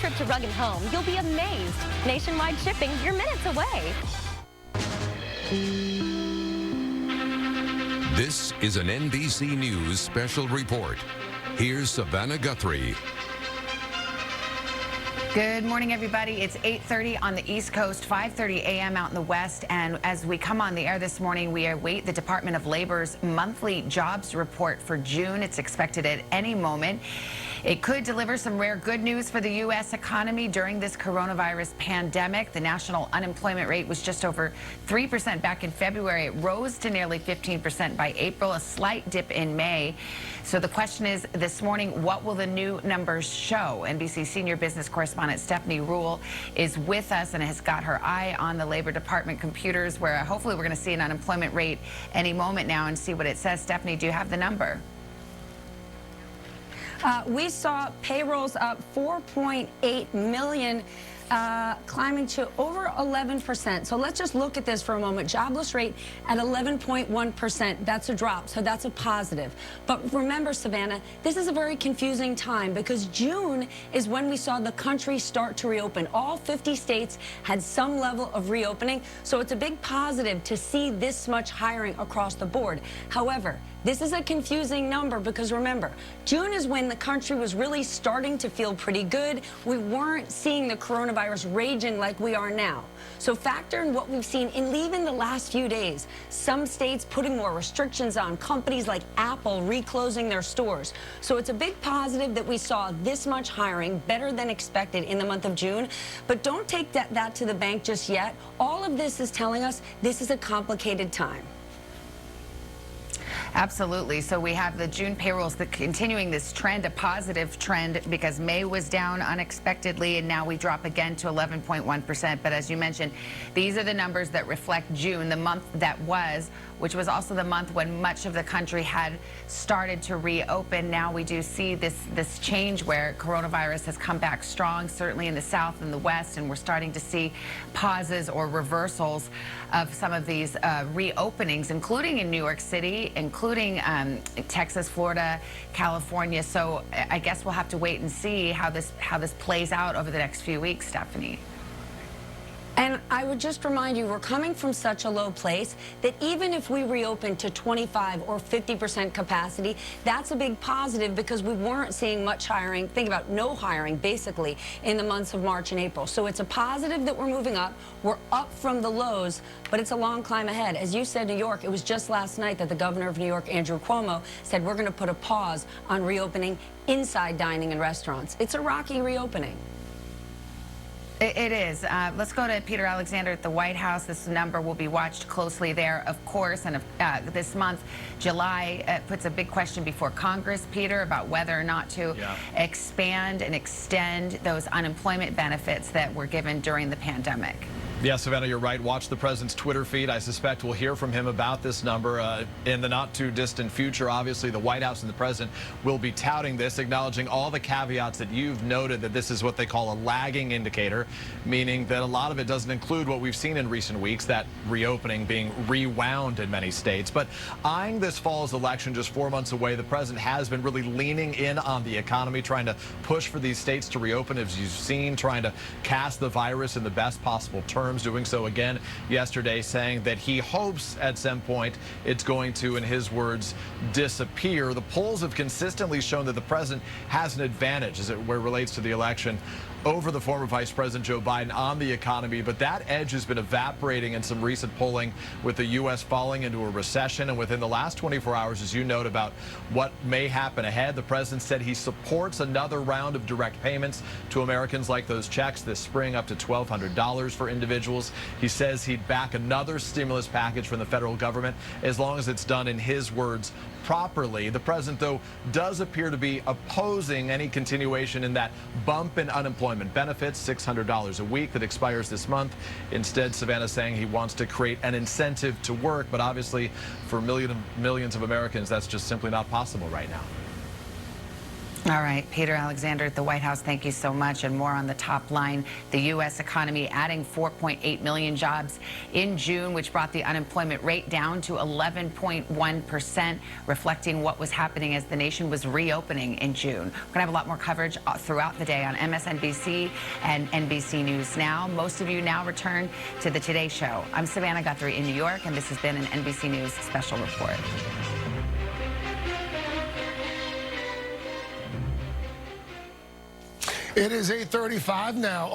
trip to Rug & Home, you'll be amazed. Nationwide shipping, you're minutes away. This is an NBC News special report. Here's Savannah Guthrie. Good morning, everybody. It's 8:30 on the East Coast, 5:30 a.m. out in the West. And as we come on the air this morning, we await the Department of Labor's monthly jobs report for June. It's expected at any moment. It could deliver some rare good news for the U.S. economy during this coronavirus pandemic. The national unemployment rate was just over 3% back in February. It rose to nearly 15% by April, a slight dip in May. So the question is this morning, what will the new numbers show? NBC senior business correspondent Stephanie Ruhle is with us and has got her eye on the Labor Department computers, where hopefully we're going to see an unemployment rate any moment now and see what it says. Stephanie, do you have the number? We saw payrolls up 4.8 million, climbing to over 11%. So let's just look at this for a moment. Jobless rate at 11.1%. That's a drop, so that's a positive. But remember, Savannah, this is a very confusing time because June is when we saw the country start to reopen. All 50 states had some level of reopening, so it's a big positive to see this much hiring across the board. However, this is a confusing number because remember, June is when the country was really starting to feel pretty good. We weren't seeing the coronavirus raging like we are now. So factor in what we've seen in even the last few days. Some states putting more restrictions on, companies like Apple reclosing their stores. So it's a big positive that we saw this much hiring, better than expected in the month of June. But don't take that to the bank just yet. All of this is telling us this is a complicated time. Absolutely. So we have the June payrolls continuing this trend, a positive trend, because May was down unexpectedly and now we drop again to 11.1%. But as you mentioned, these are the numbers that reflect June, the month that was, which was also the month when much of the country had started to reopen. Now we do see this change where coronavirus has come back strong, certainly in the South and the West, and we're starting to see pauses or reversals of some of these reopenings, including in New York City, including Texas, Florida, California. So I guess we'll have to wait and see how this plays out over the next few weeks, Stephanie. And I would just remind you, we're coming from such a low place that even if we reopen to 25 or 50% capacity, that's a big positive because we weren't seeing much hiring. Think about no hiring, basically, in the months of March and April. So it's a positive that we're moving up. We're up from the lows, but it's a long climb ahead. As you said, New York, it was just last night that the governor of New York, Andrew Cuomo, said we're going to put a pause on reopening inside dining and restaurants. It's a rocky reopening. It is. Let's go to Peter Alexander at the White House. This number will be watched closely there, of course. And this month, July, puts a big question before Congress, Peter, about whether or not to expand and extend those unemployment benefits that were given during the pandemic. Yeah, Savannah, you're right. Watch the president's Twitter feed. I suspect we'll hear from him about this number in the not too distant future. Obviously, the White House and the president will be touting this, acknowledging all the caveats that you've noted, that this is what they call a lagging indicator, meaning that a lot of it doesn't include what we've seen in recent weeks, that reopening being rewound in many states. But eyeing this fall's election just 4 months away, the president has been really leaning in on the economy, trying to push for these states to reopen, as you've seen, trying to cast the virus in the best possible terms. Doing so again yesterday, saying that he hopes at some point it's going to, in his words, disappear. The polls have consistently shown that the president has an advantage as it relates to the election over the former Vice President Joe Biden on the economy, but that edge has been evaporating in some recent polling, with the U.S. falling into a recession. And within the last 24 hours, as you note about what may happen ahead, the president said he supports another round of direct payments to Americans, like those checks this spring, up to $1,200 for individuals. He says he'd back another stimulus package from the federal government as long as it's done, in his words, properly. The president, though, does appear to be opposing any continuation in that bump in unemployment benefits, $600 a week, that expires this month. Instead, Savannah saying he wants to create an incentive to work, but obviously for millions of Americans, that's just simply not possible right now. All right, Peter Alexander at the White House, thank you so much. And more on the top line. The U.S. economy adding 4.8 million jobs in June, which brought the unemployment rate down to 11.1%, reflecting what was happening as the nation was reopening in June. We're going to have a lot more coverage throughout the day on MSNBC and NBC News Now. Most of you now return to the Today Show. I'm Savannah Guthrie in New York, and this has been an NBC News special report. It is 8:35 now.